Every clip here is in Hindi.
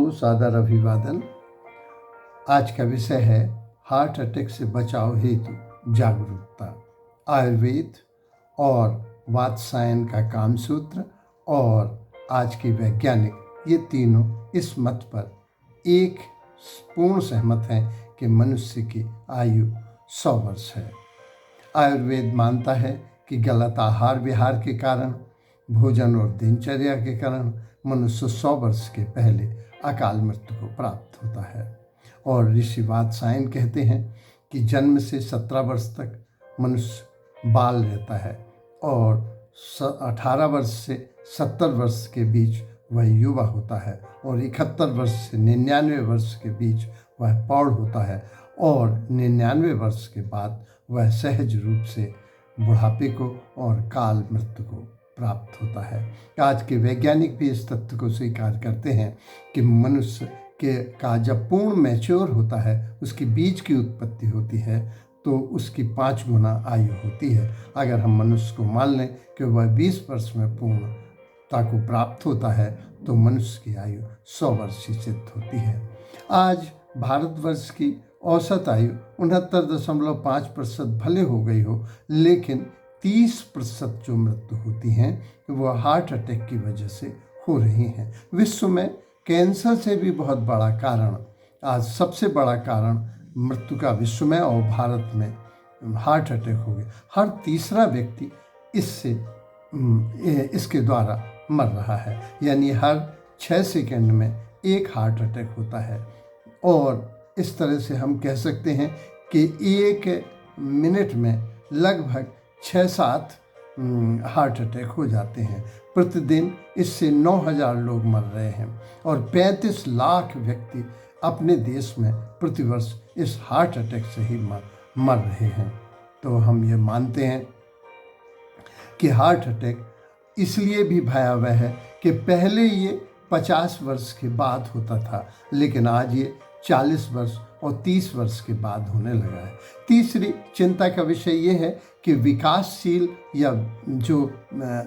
को सादर अभिवादन। आज का विषय है हार्ट अटैक से बचाव हेतु जागरूकता। आयुर्वेद और वात्सायन का कामसूत्र और आज की वैज्ञानिक, ये तीनों इस मत पर एक पूर्ण सहमत हैं कि मनुष्य की आयु 100 वर्ष है। आयुर्वेद मानता है कि गलत आहार विहार के कारण, भोजन और दिनचर्या के कारण मनुष्य 100 वर्ष के पहले अकाल मृत्यु को प्राप्त होता है। और ऋषि वात्सायन कहते हैं कि जन्म से 17 वर्ष तक मनुष्य बाल रहता है और 18 वर्ष से 70 वर्ष के बीच वह युवा होता है और 71 वर्ष से 99 वर्ष के बीच वह प्रौढ़ होता है और 99 वर्ष के बाद वह सहज रूप से बुढ़ापे को और काल मृत्यु को प्राप्त होता है। आज के वैज्ञानिक भी इस तथ्य को स्वीकार करते हैं कि मनुष्य का जब पूर्ण मैच्योर होता है, उसकी बीज की उत्पत्ति होती है, तो उसकी 5 गुना आयु होती है। अगर हम मनुष्य को मान लें कि वह 20 वर्ष में पूर्णता को प्राप्त होता है, तो मनुष्य की आयु 100 वर्ष सिद्ध होती है। आज भारतवर्ष की औसत आयु 69.5% भले हो गई हो, लेकिन 30% जो मृत्यु होती हैं वह हार्ट अटैक की वजह से हो रही हैं। विश्व में कैंसर से भी बहुत बड़ा कारण, आज सबसे बड़ा कारण मृत्यु का विश्व में और भारत में हार्ट अटैक हो गया। हर तीसरा व्यक्ति इसके द्वारा मर रहा है, यानी हर 6 सेकंड में एक हार्ट अटैक होता है। और इस तरह से हम कह सकते हैं कि 1 मिनट में लगभग 6-7 हार्ट अटैक हो जाते हैं। प्रतिदिन इससे 9000 लोग मर रहे हैं और 35 लाख व्यक्ति अपने देश में प्रतिवर्ष इस हार्ट अटैक से ही मर रहे हैं। तो हम ये मानते हैं कि हार्ट अटैक इसलिए भी भयावह है कि पहले ये 50 वर्ष के बाद होता था, लेकिन आज ये 40 वर्ष और 30 वर्ष के बाद होने लगा है। तीसरी चिंता का विषय ये है कि विकासशील या जो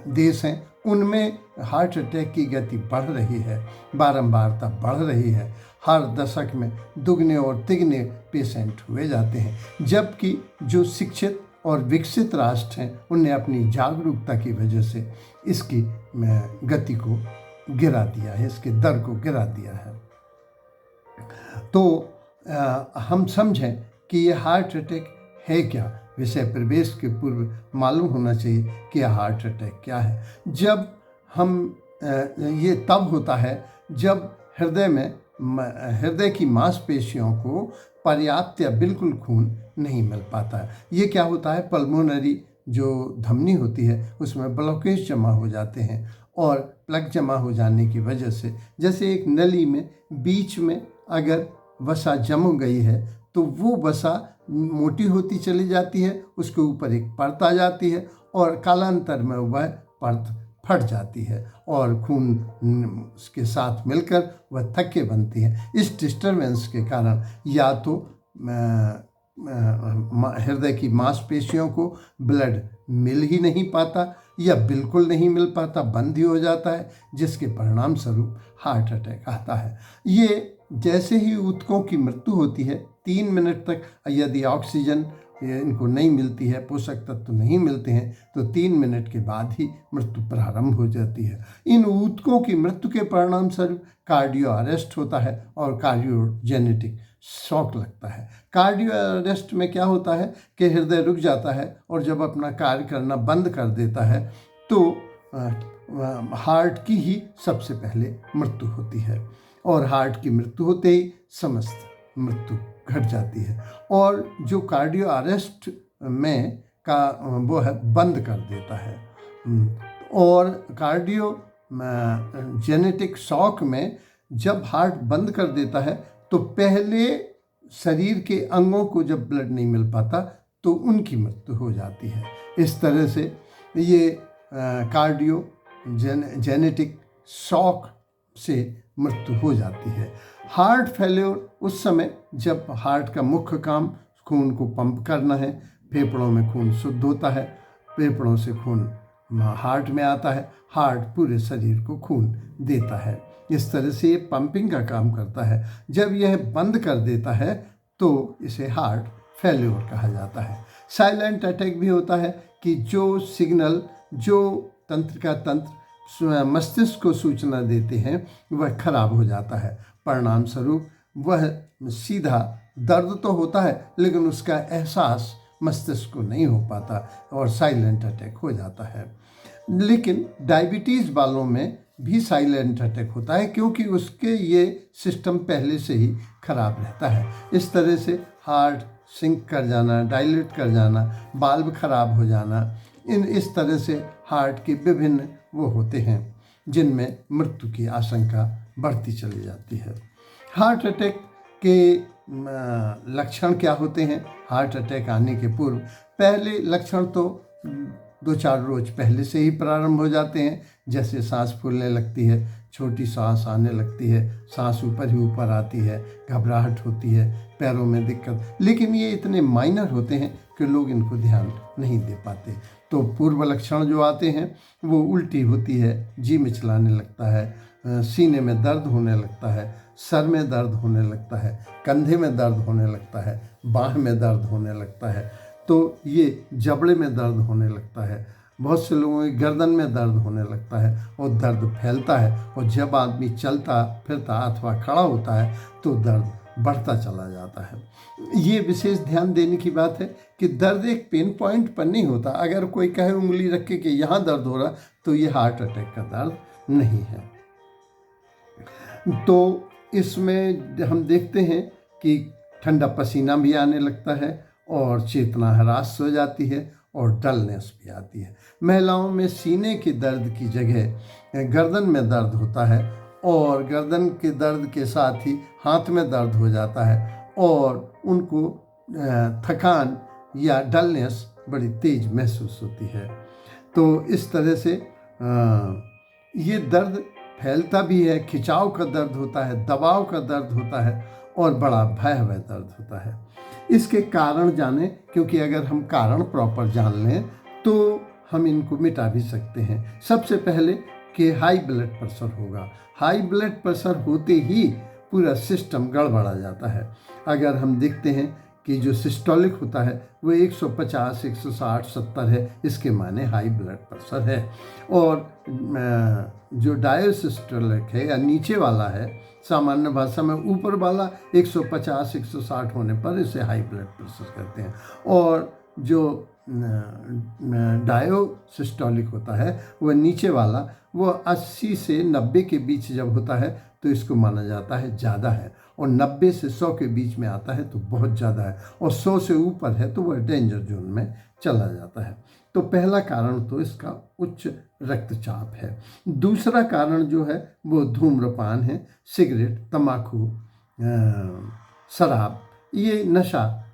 देश हैं उनमें हार्ट अटैक की गति बढ़ रही है, बारंबारता बढ़ रही है। हर दशक में दुगने और तिगने पेशेंट हुए जाते हैं, जबकि जो शिक्षित और विकसित राष्ट्र हैं उन्हें अपनी जागरूकता की वजह से इसकी गति को गिरा दिया है, इसके दर को गिरा दिया है। तो हम समझें कि ये हार्ट अटैक है क्या। विषय प्रवेश के पूर्व मालूम होना चाहिए कि हार्ट अटैक क्या है। जब हम ये तब होता है जब हृदय की मांसपेशियों को पर्याप्त या बिल्कुल खून नहीं मिल पाता है। ये क्या होता है, पल्मोनरी जो धमनी होती है उसमें ब्लॉकेज जमा हो जाते हैं और प्लग जमा हो जाने की वजह से, जैसे एक नली में बीच में अगर वसा जम गई है तो वो वसा मोटी होती चली जाती है, उसके ऊपर एक परत आ जाती है और कालांतर में वह परत फट जाती है और खून के साथ मिलकर वह थक्के बनती हैं। इस डिस्टरबेंस के कारण या तो हृदय की मांसपेशियों को ब्लड मिल ही नहीं पाता या बिल्कुल नहीं मिल पाता, बंद ही हो जाता है, जिसके परिणाम स्वरूप हार्ट अटैक आता है। ये जैसे ही ऊतकों की मृत्यु होती है, 3 मिनट तक यदि ऑक्सीजन इनको नहीं मिलती है, पोषक तत्व नहीं मिलते हैं, तो 3 मिनट के बाद ही मृत्यु प्रारंभ हो जाती है। इन ऊतकों की मृत्यु के परिणाम स्वरूप कार्डियो अरेस्ट होता है और कार्डियोजेनेटिक शॉक लगता है। कार्डियो अरेस्ट में क्या होता है कि हृदय रुक जाता है और जब अपना कार्य करना बंद कर देता है तो हार्ट की ही सबसे पहले मृत्यु होती है और हार्ट की मृत्यु होते ही समस्त मृत्यु घट जाती है। और जो कार्डियो अरेस्ट में का वो है बंद कर देता है। और कार्डियो जेनेटिक शॉक में जब हार्ट बंद कर देता है तो पहले शरीर के अंगों को जब ब्लड नहीं मिल पाता तो उनकी मृत्यु हो जाती है। इस तरह से ये कार्डियो जेनेटिक शॉक से मृत्यु हो जाती है। हार्ट फेल्योर उस समय जब हार्ट का मुख्य काम खून को पंप करना है, फेफड़ों में खून शुद्ध होता है, फेफड़ों से खून हार्ट में आता है, हार्ट पूरे शरीर को खून देता है। इस तरह से ये पंपिंग का काम करता है। जब यह बंद कर देता है तो इसे हार्ट फेल्योर कहा जाता है। साइलेंट अटैक भी होता है कि जो सिग्नल जो तंत्र का तंत्र मस्तिष्क को सूचना देते हैं वह खराब हो जाता है। परिणाम स्वरूप वह सीधा दर्द तो होता है लेकिन उसका एहसास मस्तिष्क को नहीं हो पाता और साइलेंट अटैक हो जाता है। लेकिन डायबिटीज़ वालों में भी साइलेंट अटैक होता है क्योंकि उसके ये सिस्टम पहले से ही खराब रहता है। इस तरह से हार्ट सिंक कर जाना, डायलेट कर जाना, बाल्ब खराब हो जाना, इस तरह से हार्ट के विभिन्न वो होते हैं जिनमें मृत्यु की आशंका बढ़ती चली जाती है। हार्ट अटैक के लक्षण क्या होते हैं? हार्ट अटैक आने के पूर्व पहले लक्षण तो 2-4 रोज पहले से ही प्रारंभ हो जाते हैं, जैसे सांस फूलने लगती है, छोटी सांस आने लगती है, सांस ऊपर ही ऊपर आती है, घबराहट होती है, पैरों में दिक्कत। लेकिन ये इतने माइनर होते हैं कि लोग इनको ध्यान नहीं दे पाते। तो पूर्व लक्षण जो आते हैं वो उल्टी होती है, जी मिचलाने लगता है, सीने में दर्द होने लगता है, सर में दर्द होने लगता है, कंधे में दर्द होने लगता है, बाह में दर्द होने लगता है, तो ये जबड़े में दर्द होने लगता है, बहुत से लोगों की गर्दन में दर्द होने लगता है और दर्द फैलता है। और जब आदमी चलता फिरता अथवा खड़ा होता है तो दर्द बढ़ता चला जाता है। ये विशेष ध्यान देने की बात है कि दर्द एक पिन पॉइंट पर नहीं होता। अगर कोई कहे उंगली रख के कि यहाँ दर्द हो रहा तो ये हार्ट अटैक का दर्द नहीं है। तो इसमें हम देखते हैं कि ठंडा पसीना भी आने लगता है और चेतना हरास हो जाती है और डलनेस भी आती है। महिलाओं में सीने के दर्द की जगह गर्दन में दर्द होता है और गर्दन के दर्द के साथ ही हाथ में दर्द हो जाता है और उनको थकान या डलनेस बड़ी तेज महसूस होती है। तो इस तरह से ये दर्द फैलता भी है, खिंचाव का दर्द होता है, दबाव का दर्द होता है और बड़ा भयावह दर्द होता है। इसके कारण जाने, क्योंकि अगर हम कारण प्रॉपर जान लें तो हम इनको मिटा भी सकते हैं। सबसे पहले कि हाई ब्लड प्रेशर होगा। हाई ब्लड प्रेशर होते ही पूरा सिस्टम गड़बड़ा जाता है। अगर हम देखते हैं कि जो सिस्टोलिक होता है वो 150, 160, 70 है, इसके माने हाई ब्लड प्रेशर है। और जो डायसिस्टोलिक है या नीचे वाला है, सामान्य भाषा में ऊपर वाला 150, 160 होने पर इसे हाई ब्लड प्रेशर कहते हैं। और जो डायोसिस्टोलिक होता है वह नीचे वाला, वो 80 से 90 के बीच जब होता है तो इसको माना जाता है ज़्यादा है, और 90 से 100 के बीच में आता है तो बहुत ज़्यादा है, और 100 से ऊपर है तो वह डेंजर जोन में चला जाता है। तो पहला कारण तो इसका उच्च रक्तचाप है। दूसरा कारण जो है वो धूम्रपान है, सिगरेट, तम्बाकू, शराब, ये नशा।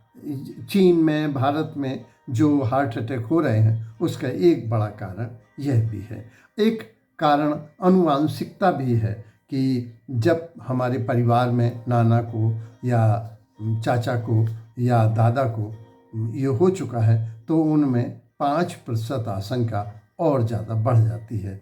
चीन में, भारत में जो हार्ट अटैक हो रहे हैं उसका एक बड़ा कारण यह भी है। एक कारण अनुवांशिकता भी है कि जब हमारे परिवार में नाना को या चाचा को या दादा को ये हो चुका है तो उनमें 5% आशंका और ज़्यादा बढ़ जाती है।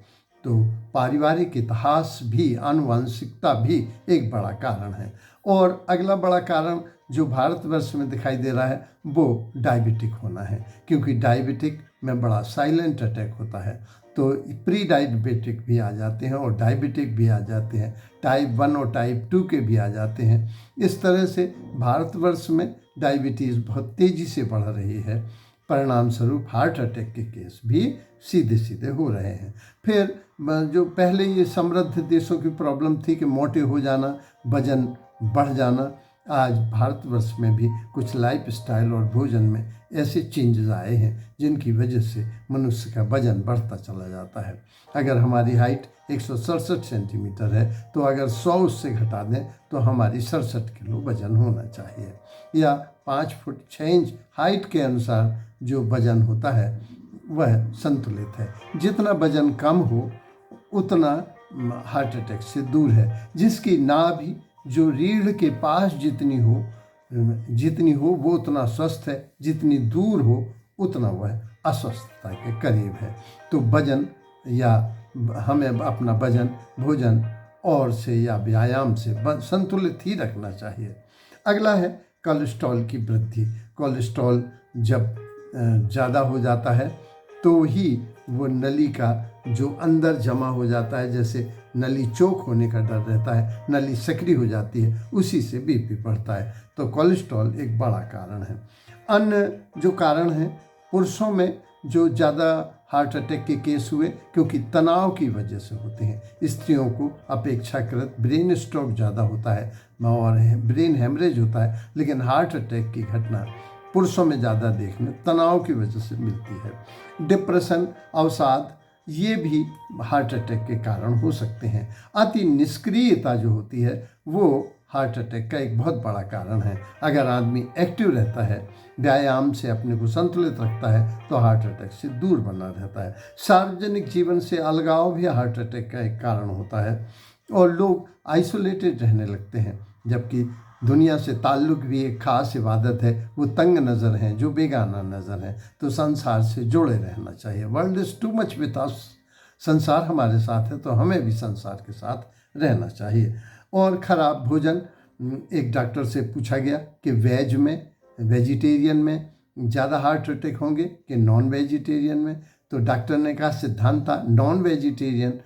तो पारिवारिक इतिहास भी, आनुवंशिकता भी एक बड़ा कारण है। और अगला बड़ा कारण जो भारतवर्ष में दिखाई दे रहा है वो डायबिटिक होना है, क्योंकि डायबिटिक में बड़ा साइलेंट अटैक होता है। तो प्री डायबिटिक भी आ जाते हैं और डायबिटिक भी आ जाते हैं, टाइप 1 और टाइप 2 के भी आ जाते हैं। इस तरह से भारतवर्ष में डायबिटीज़ बहुत तेज़ी से बढ़ रही है। परिणाम स्वरूप हार्ट अटैक के केस भी सीधे सीधे हो रहे हैं। फिर जो पहले ये समृद्ध देशों की प्रॉब्लम थी कि मोटे हो जाना, वजन बढ़ जाना, आज भारतवर्ष में भी कुछ लाइफस्टाइल और भोजन में ऐसे चेंजेस आए हैं जिनकी वजह से मनुष्य का वजन बढ़ता चला जाता है। अगर हमारी हाइट 167 सेंटीमीटर है तो अगर 100 उससे घटा दें तो हमारी 67 किलो वजन होना चाहिए, या 5 फुट 6 इंच हाइट के अनुसार जो वजन होता है वह संतुलित है। जितना वजन कम हो उतना हार्ट अटैक से दूर है। जिसकी नाभि जो रीढ़ के पास जितनी हो वो उतना स्वस्थ है, जितनी दूर हो उतना वह अस्वस्थता के करीब है। तो वजन, या हमें अपना वजन, भोजन और से या व्यायाम से संतुलित ही रखना चाहिए। अगला है कोलेस्ट्रॉल की वृद्धि। कोलेस्ट्रॉल जब ज़्यादा हो जाता है तो ही वो नली का जो अंदर जमा हो जाता है, जैसे नली चौक होने का डर रहता है, नली सक्रिय हो जाती है, उसी से बीपी बढ़ता है। तो कोलेस्ट्रॉल एक बड़ा कारण है। अन्य जो कारण हैं, पुरुषों में जो ज़्यादा हार्ट अटैक के केस हुए क्योंकि तनाव की वजह से होते हैं। स्त्रियों को अपेक्षाकृत ब्रेन स्ट्रोक ज़्यादा होता है और ब्रेन हेमरेज होता है, लेकिन हार्ट अटैक की घटना पुरुषों में ज़्यादा देखने तनाव की वजह से मिलती है। डिप्रेशन, अवसाद, ये भी हार्ट अटैक के कारण हो सकते हैं। अति निष्क्रियता जो होती है वो हार्ट अटैक का एक बहुत बड़ा कारण है। अगर आदमी एक्टिव रहता है, व्यायाम से अपने को संतुलित रखता है, तो हार्ट अटैक से दूर बना रहता है। सार्वजनिक जीवन से अलगाव भी हार्ट अटैक का एक कारण होता है और लोग आइसोलेटेड रहने लगते हैं, जबकि दुनिया से ताल्लुक़ भी एक खास इबादत है। वो तंग नज़र हैं, जो बेगाना नज़र हैं, तो संसार से जुड़े रहना चाहिए। World is too much with us, संसार हमारे साथ है तो हमें भी संसार के साथ रहना चाहिए। और ख़राब भोजन, एक डॉक्टर से पूछा गया कि वेज में, वेजिटेरियन में ज़्यादा हार्ट अटैक होंगे कि नॉन वेजिटेरियन में, तो डॉक्टर ने कहा सिद्धांत था नॉन वेजिटेरियन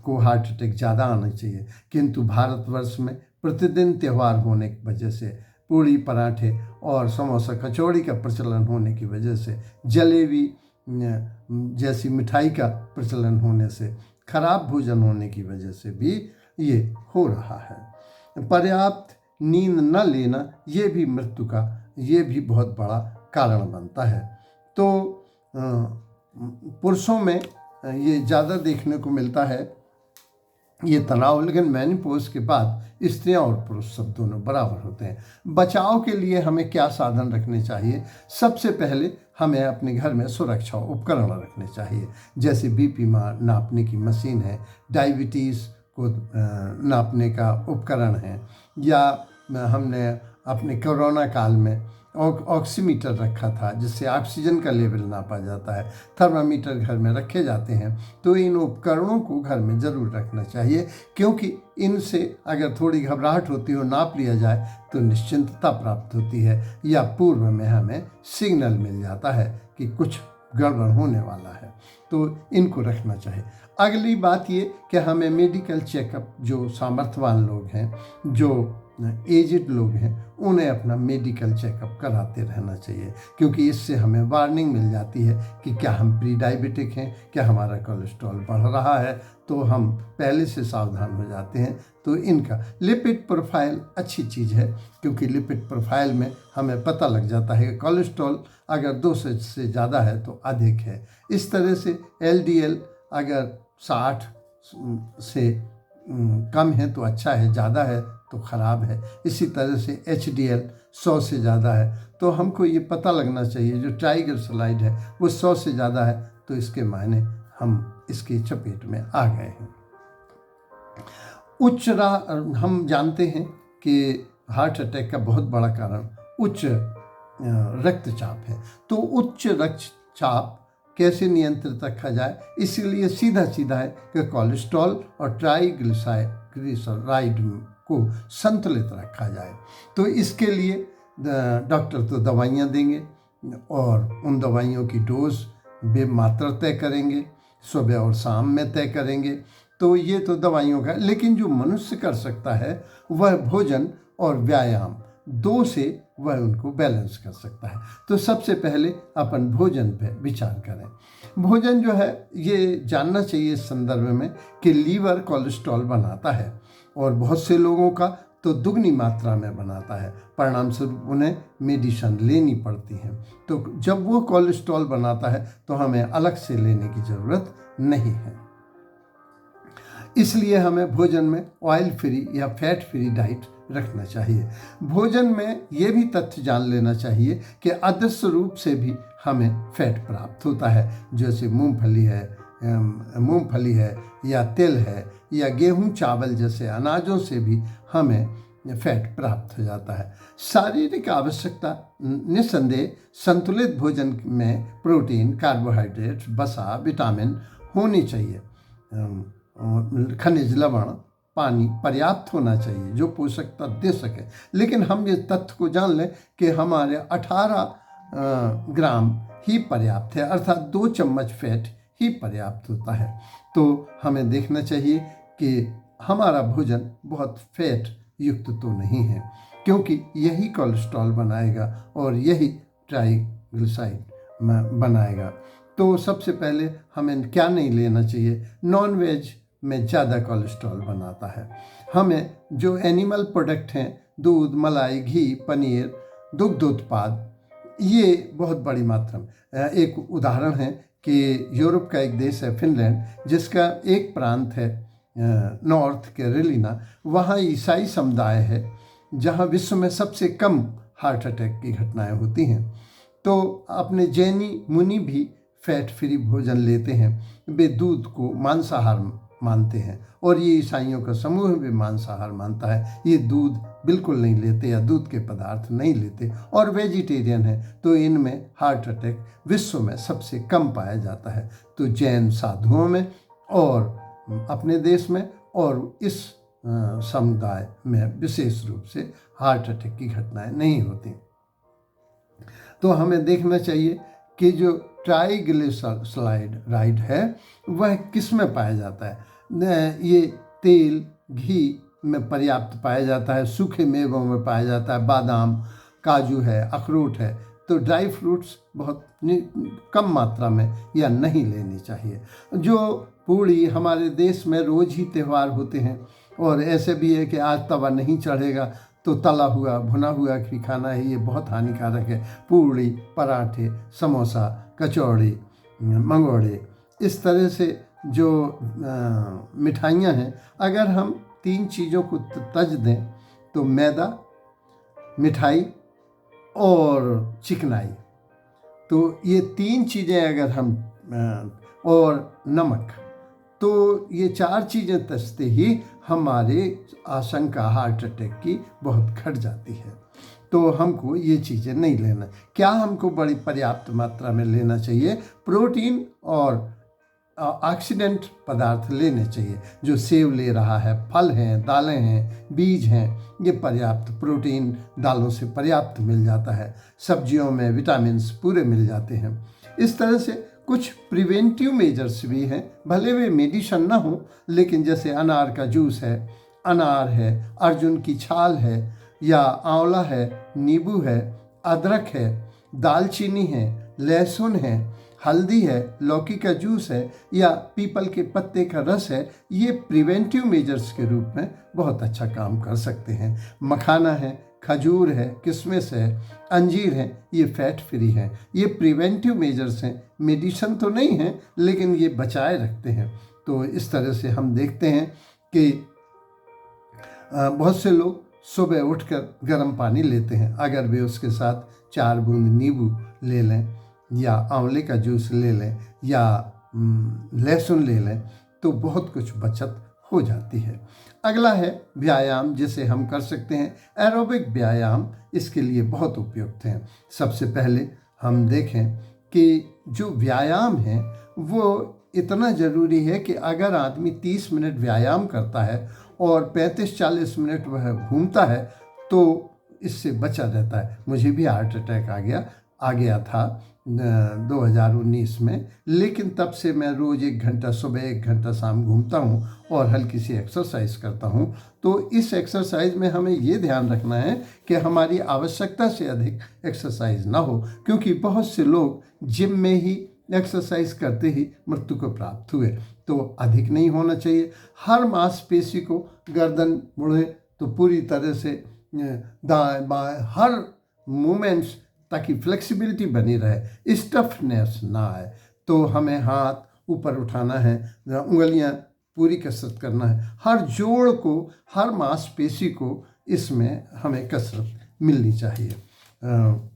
को हार्ट अटैक ज़्यादा आना चाहिए, किंतु भारतवर्ष में प्रतिदिन त्यौहार होने की वजह से, पूड़ी पराठे और समोसा कचौड़ी का प्रचलन होने की वजह से, जलेबी जैसी मिठाई का प्रचलन होने से, खराब भोजन होने की वजह से भी ये हो रहा है। पर्याप्त नींद न लेना, ये भी मृत्यु का ये भी बहुत बड़ा कारण बनता है। तो पुरुषों में ये ज़्यादा देखने को मिलता है ये तनाव, लेकिन मेनोपॉज के बाद स्त्रियां और पुरुष सब दोनों बराबर होते हैं। बचाव के लिए हमें क्या साधन रखने चाहिए? सबसे पहले हमें अपने घर में सुरक्षा उपकरण रखने चाहिए, जैसे बीपी नापने की मशीन है, डायबिटीज़ को नापने का उपकरण है, या हमने अपने कोरोना काल में ऑक्सीमीटर रखा था जिससे ऑक्सीजन का लेवल नापा जाता है। थर्मामीटर घर में रखे जाते हैं। तो इन उपकरणों को घर में ज़रूर रखना चाहिए, क्योंकि इनसे अगर थोड़ी घबराहट होती हो, नाप लिया जाए तो निश्चिंतता प्राप्त होती है, या पूर्व में हमें सिग्नल मिल जाता है कि कुछ गड़बड़ होने वाला है। तो इनको रखना चाहिए। अगली बात ये कि हमें मेडिकल चेकअप, जो सामर्थ्यवान लोग हैं, जो एजिड लोग हैं, उन्हें अपना मेडिकल चेकअप कराते रहना चाहिए, क्योंकि इससे हमें वार्निंग मिल जाती है कि क्या हम प्री डायबिटिक हैं, क्या हमारा कोलेस्ट्रॉल बढ़ रहा है, तो हम पहले से सावधान हो जाते हैं। तो इनका लिपिड प्रोफाइल अच्छी चीज़ है, क्योंकि लिपिड प्रोफाइल में हमें पता लग जाता है कि कोलेस्ट्रॉल अगर 200 से ज़्यादा है तो अधिक है। इस तरह से LDL अगर 60 से कम है तो अच्छा है, ज़्यादा है तो ख़राब है। इसी तरह से HDL 100 से ज़्यादा है तो हमको ये पता लगना चाहिए, जो ट्राइग्लिसराइड है वो 100 से ज़्यादा है तो इसके मायने हम इसकी चपेट में आ गए हैं। हम जानते हैं कि हार्ट अटैक का बहुत बड़ा कारण उच्च रक्तचाप है। तो उच्च रक्तचाप कैसे नियंत्रित रखा जाए? इसीलिए सीधा सीधा है कि कोलेस्ट्रॉल और ट्राइग्लिसराइड को संतुलित रखा जाए। तो इसके लिए डॉक्टर तो दवाइयाँ देंगे और उन दवाइयों की डोज वे मात्रा तय करेंगे, सुबह और शाम में तय करेंगे। तो ये तो दवाइयों का, लेकिन जो मनुष्य कर सकता है वह भोजन और व्यायाम दो से वह उनको बैलेंस कर सकता है। तो सबसे पहले अपन भोजन पे विचार करें। भोजन जो है ये जानना चाहिए इस संदर्भ में कि लीवर कोलेस्ट्रॉल बनाता है और बहुत से लोगों का तो दुगनी मात्रा में बनाता है, परिणाम स्वरूप उन्हें मेडिसिन लेनी पड़ती है। तो जब वो कोलेस्ट्रॉल बनाता है तो हमें अलग से लेने की ज़रूरत नहीं है। इसलिए हमें भोजन में ऑयल फ्री या फैट फ्री डाइट रखना चाहिए। भोजन में ये भी तथ्य जान लेना चाहिए कि अदृश्य रूप से भी हमें फैट प्राप्त होता है, जैसे मूंगफली है या तिल है या गेहूं चावल जैसे अनाजों से भी हमें फैट प्राप्त हो जाता है। शारीरिक आवश्यकता निस्संदेह संतुलित भोजन में प्रोटीन, कार्बोहाइड्रेट, वसा, विटामिन होनी चाहिए, खनिज, लवण पानी पर्याप्त होना चाहिए जो पोषक तत्व दे सके। लेकिन हम ये तथ्य को जान लें कि हमारे 18 ग्राम ही पर्याप्त है, अर्थात 2 चम्मच फैट ही पर्याप्त होता है। तो हमें देखना चाहिए कि हमारा भोजन बहुत फैट युक्त तो नहीं है, क्योंकि यही कोलेस्ट्रॉल बनाएगा और यही ट्राइग्लिसराइड बनाएगा। तो सबसे पहले हमें क्या नहीं लेना चाहिए? नॉन वेज में ज़्यादा कोलेस्ट्रॉल बनाता है। हमें जो एनिमल प्रोडक्ट हैं, दूध, मलाई, घी, पनीर, दुग्ध उत्पाद, ये बहुत बड़ी मात्रा में। एक उदाहरण है कि यूरोप का एक देश है फिनलैंड, जिसका एक प्रांत है नॉर्थ कैरोलिना। वहाँ ईसाई समुदाय है जहाँ विश्व में सबसे कम हार्ट अटैक की घटनाएं होती हैं। तो अपने जैनी मुनि भी फैट फ्री भोजन लेते हैं। वे दूध को मांसाहार मानते हैं और ये ईसाइयों का समूह भी मांसाहार मानता है। ये दूध बिल्कुल नहीं लेते या दूध के पदार्थ नहीं लेते और वेजिटेरियन है। तो इनमें हार्ट अटैक विश्व में सबसे कम पाया जाता है। तो जैन साधुओं में और अपने देश में और इस समुदाय में विशेष रूप से हार्ट अटैक की घटनाएं नहीं होती। तो हमें देखना चाहिए कि जो ट्राइग्लिसराइड है वह किस में पाया जाता है। ये तेल, घी में पर्याप्त पाया जाता है, सूखे मेवों में पाया जाता है, बादाम, काजू है, अखरोट है। तो ड्राई फ्रूट्स बहुत कम मात्रा में या नहीं लेनी चाहिए। जो पूड़ी, हमारे देश में रोज़ ही त्यौहार होते हैं और ऐसे भी है कि आज तवा नहीं चढ़ेगा तो तला हुआ, भुना हुआ भी खाना है, ये बहुत हानिकारक है। पूड़ी, पराठे, समोसा, कचौड़ी, मंगोड़े, इस तरह से जो मिठाइयाँ हैं, अगर हम 3 चीज़ों को तज दें तो मैदा, मिठाई और चिकनाई, तो ये 3 चीज़ें अगर हम और नमक, तो ये 4 चीज़ें तजते ही हमारे आशंका हार्ट अटैक की बहुत घट जाती है। तो हमको ये चीज़ें नहीं लेना। क्या हमको बड़ी पर्याप्त मात्रा में लेना चाहिए? प्रोटीन और ऑक्सीडेंट पदार्थ लेने चाहिए। जो सेब ले रहा है, फल हैं, दालें हैं, बीज हैं, ये पर्याप्त प्रोटीन दालों से पर्याप्त मिल जाता है। सब्जियों में विटामिन्स पूरे मिल जाते हैं। इस तरह से कुछ प्रिवेंटिव मेजर्स भी हैं, भले वे मेडिसिन ना हो, लेकिन जैसे अनार का जूस है, अनार है, अर्जुन की छाल है, या आंवला है, नींबू है, अदरक है, दालचीनी है, लहसुन है, हल्दी है, लौकी का जूस है या पीपल के पत्ते का रस है, ये प्रिवेंटिव मेजर्स के रूप में बहुत अच्छा काम कर सकते हैं। मखाना है, खजूर है, किशमिश है, अंजीर है, ये फैट फ्री हैं। ये प्रिवेंटिव मेजर्स हैं, मेडिसिन तो नहीं हैं, लेकिन ये बचाए रखते हैं। तो इस तरह से हम देखते हैं कि बहुत से लोग सुबह उठकर गर्म पानी लेते हैं। अगर वे उसके साथ 4 बूंद नींबू ले लें या आंवले का जूस ले लें या लहसुन ले लें तो बहुत कुछ बचत हो जाती है। अगला है व्यायाम, जिसे हम कर सकते हैं। एरोबिक व्यायाम इसके लिए बहुत उपयुक्त हैं। सबसे पहले हम देखें कि जो व्यायाम है वो इतना ज़रूरी है कि अगर आदमी 30 मिनट व्यायाम करता है और 35-40 मिनट वह घूमता है तो इससे बचा रहता है। मुझे भी हार्ट अटैक आ गया था 2019 में, लेकिन तब से मैं रोज़ 1 घंटा सुबह 1 घंटा शाम घूमता हूँ और हल्की सी एक्सरसाइज करता हूँ। तो इस एक्सरसाइज में हमें ये ध्यान रखना है कि हमारी आवश्यकता से अधिक एक्सरसाइज ना हो, क्योंकि बहुत से लोग जिम में ही एक्सरसाइज करते ही मृत्यु को प्राप्त हुए। तो अधिक नहीं होना चाहिए। हर मांसपेशी को, गर्दन मुड़े तो पूरी तरह से दाएं बाएं हर मूवमेंट्स, ताकि फ्लेक्सिबिलिटी बनी रहे, स्टफनेस ना आए। तो हमें हाथ ऊपर उठाना है, उंगलियां पूरी कसरत करना है, हर जोड़ को, हर मांसपेशी को इसमें हमें कसरत मिलनी चाहिए।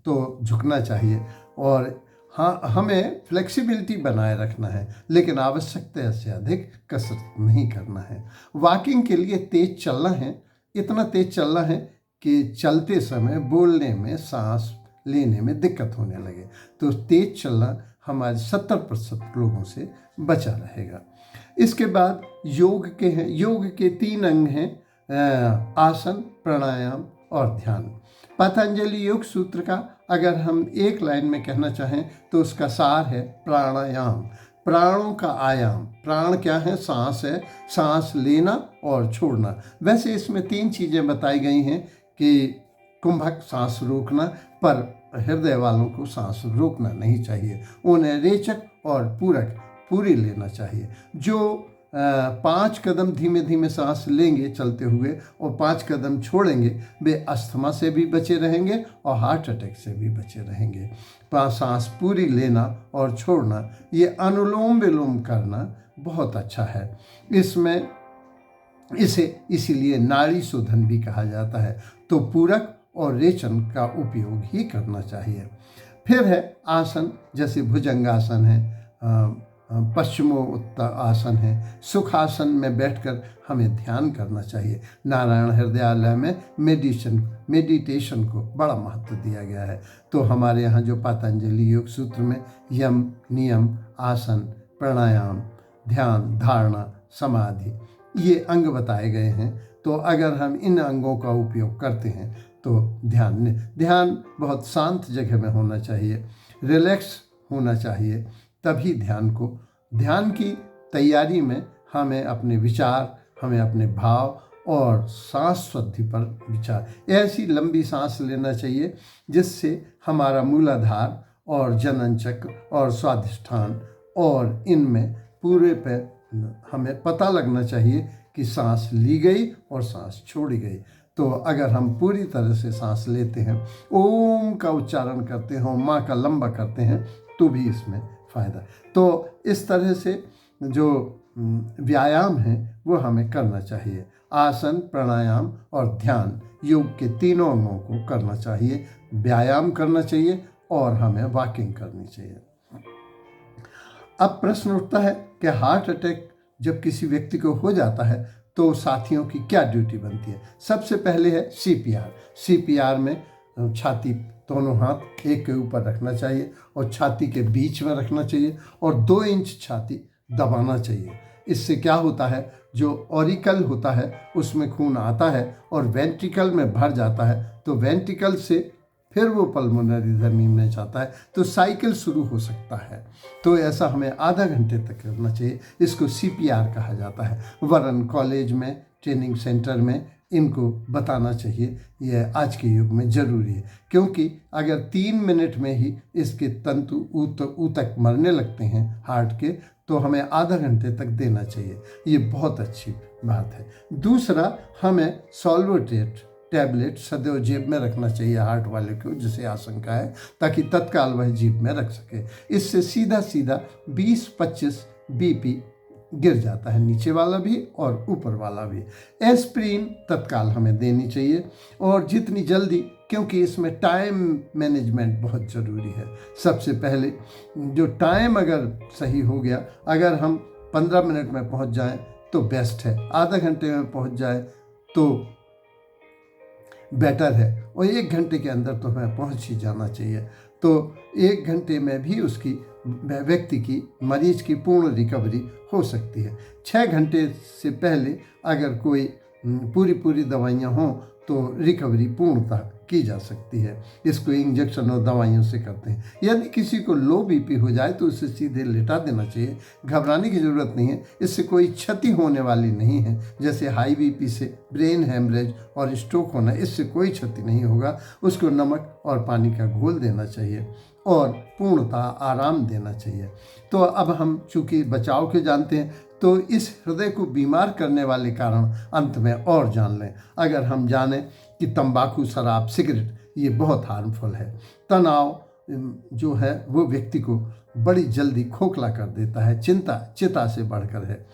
तो झुकना चाहिए और हाँ, हमें फ्लेक्सिबिलिटी बनाए रखना है, लेकिन आवश्यकता से अधिक कसरत नहीं करना है। वॉकिंग के लिए तेज चलना है, इतना तेज चलना है कि चलते समय बोलने में, सांस लेने में दिक्कत होने लगे। तो तेज चलना हमारे 70% लोगों से बचा रहेगा। इसके बाद योग के हैं। योग के 3 अंग हैं, आसन, प्राणायाम और ध्यान। पतंजलि योग सूत्र का अगर हम एक लाइन में कहना चाहें तो उसका सार है प्राणायाम, प्राणों का आयाम। प्राण क्या है? सांस है, सांस लेना और छोड़ना। वैसे इसमें 3 चीज़ें बताई गई हैं कि कुंभक सांस रोकना, पर हृदय वालों को सांस रोकना नहीं चाहिए, उन्हें रेचक और पूरक पूरी लेना चाहिए। जो 5 कदम धीमे धीमे सांस लेंगे चलते हुए और 5 कदम छोड़ेंगे, वे अस्थमा से भी बचे रहेंगे और हार्ट अटैक से भी बचे रहेंगे। सांस पूरी लेना और छोड़ना, ये अनुलोम विलोम करना बहुत अच्छा है। इसमें इसे इसीलिए नाड़ी शोधन भी कहा जाता है। तो पूरक और रेचन का उपयोग ही करना चाहिए। फिर है आसन, जैसे भुजंगासन है, पश्चिमोत्तर आसन है। सुखासन में बैठकर हमें ध्यान करना चाहिए। नारायण हृदयालय में मेडिटेशन को बड़ा महत्व दिया गया है। तो हमारे यहाँ जो पतंजलि योग सूत्र में यम, नियम, आसन, प्राणायाम, ध्यान, धारणा, समाधि, ये अंग बताए गए हैं। तो अगर हम इन अंगों का उपयोग करते हैं तो ध्यान बहुत शांत जगह में होना चाहिए, रिलैक्स होना चाहिए। तभी ध्यान की तैयारी में हमें अपने विचार, हमें अपने भाव और सांस शुद्धि पर विचार, ऐसी लंबी सांस लेना चाहिए जिससे हमारा मूलाधार और जनन चक्र और स्वाधिष्ठान और इनमें पूरे पे हमें पता लगना चाहिए कि सांस ली गई और सांस छोड़ी गई। तो अगर हम पूरी तरह से सांस लेते हैं, ओम का उच्चारण करते हैं, माँ का लंबा करते हैं, तो भी इसमें फ़ायदा। तो इस तरह से जो व्यायाम है वो हमें करना चाहिए। आसन, प्राणायाम और ध्यान, योग के 3 अंगों को करना चाहिए, व्यायाम करना चाहिए और हमें वॉकिंग करनी चाहिए। अब प्रश्न उठता है कि हार्ट अटैक जब किसी व्यक्ति को हो जाता है तो साथियों की क्या ड्यूटी बनती है। सबसे पहले है सीपीआर। सीपीआर में छाती, दोनों हाथ एक के ऊपर रखना चाहिए और छाती के बीच में रखना चाहिए और 2 इंच छाती दबाना चाहिए। इससे क्या होता है, जो ऑरिकल होता है उसमें खून आता है और वेंट्रिकल में भर जाता है, तो वेंट्रिकल से फिर वो पल्मोनरी धमनी में जाता है, तो साइकिल शुरू हो सकता है। तो ऐसा हमें आधा घंटे तक करना चाहिए। इसको सीपीआर कहा जाता है। वरन कॉलेज में, ट्रेनिंग सेंटर में इनको बताना चाहिए। यह आज के युग में ज़रूरी है, क्योंकि अगर 3 मिनट में ही इसके तंतु ऊतक मरने लगते हैं हार्ट के, तो हमें आधा घंटे तक देना चाहिए। ये बहुत अच्छी बात है। दूसरा, हमें सॉल्वेटेट टैबलेट सदैव जेब में रखना चाहिए हार्ट वाले को, जिसे आशंका है, ताकि तत्काल वह जेब में रख सके। इससे सीधा 20-25 बीपी गिर जाता है, नीचे वाला भी और ऊपर वाला भी। एस्प्रिन तत्काल हमें देनी चाहिए और जितनी जल्दी, क्योंकि इसमें टाइम मैनेजमेंट बहुत ज़रूरी है। सबसे पहले जो टाइम अगर सही हो गया, अगर हम 15 मिनट में पहुंच जाएं तो बेस्ट है, आधा घंटे में पहुंच जाए तो बेटर है, और 1 घंटे के अंदर तो हमें पहुंच ही जाना चाहिए। तो 1 घंटे में भी उसकी व्यक्ति की, मरीज की पूर्ण रिकवरी हो सकती है। 6 घंटे से पहले अगर कोई पूरी दवाइयाँ हों तो रिकवरी पूर्णतः की जा सकती है। इसको इंजेक्शन और दवाइयों से करते हैं। यदि किसी को लो बीपी हो जाए तो उसे सीधे लेटा देना चाहिए, घबराने की ज़रूरत नहीं है। इससे कोई क्षति होने वाली नहीं है। जैसे हाई बीपी से ब्रेन हैमरेज और स्ट्रोक होना, इससे कोई क्षति नहीं होगा। उसको नमक और पानी का घोल देना चाहिए और पूर्णतः आराम देना चाहिए। तो अब हम चूँकि बचाव के जानते हैं, तो इस हृदय को बीमार करने वाले कारण अंत में और जान लें। अगर हम जानें कि तंबाकू, शराब, सिगरेट ये बहुत हार्मफुल है। तनाव जो है वो व्यक्ति को बड़ी जल्दी खोखला कर देता है, चिंता से बढ़कर है।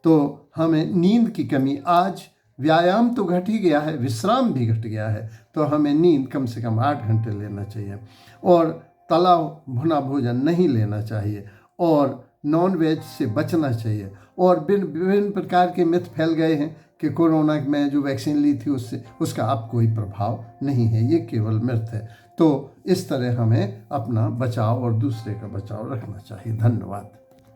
तो हमें नींद की कमी, आज व्यायाम तो घट ही गया है, विश्राम भी घट गया है, तो हमें नींद कम से कम 8 घंटे लेना चाहिए और तला भुना भोजन नहीं लेना चाहिए और नॉन वेज से बचना चाहिए। और विभिन्न प्रकार के मिथ फैल गए हैं कि कोरोना में जो वैक्सीन ली थी उसका अब कोई प्रभाव नहीं है, ये केवल मिथ है। तो इस तरह हमें अपना बचाव और दूसरे का बचाव रखना चाहिए। धन्यवाद।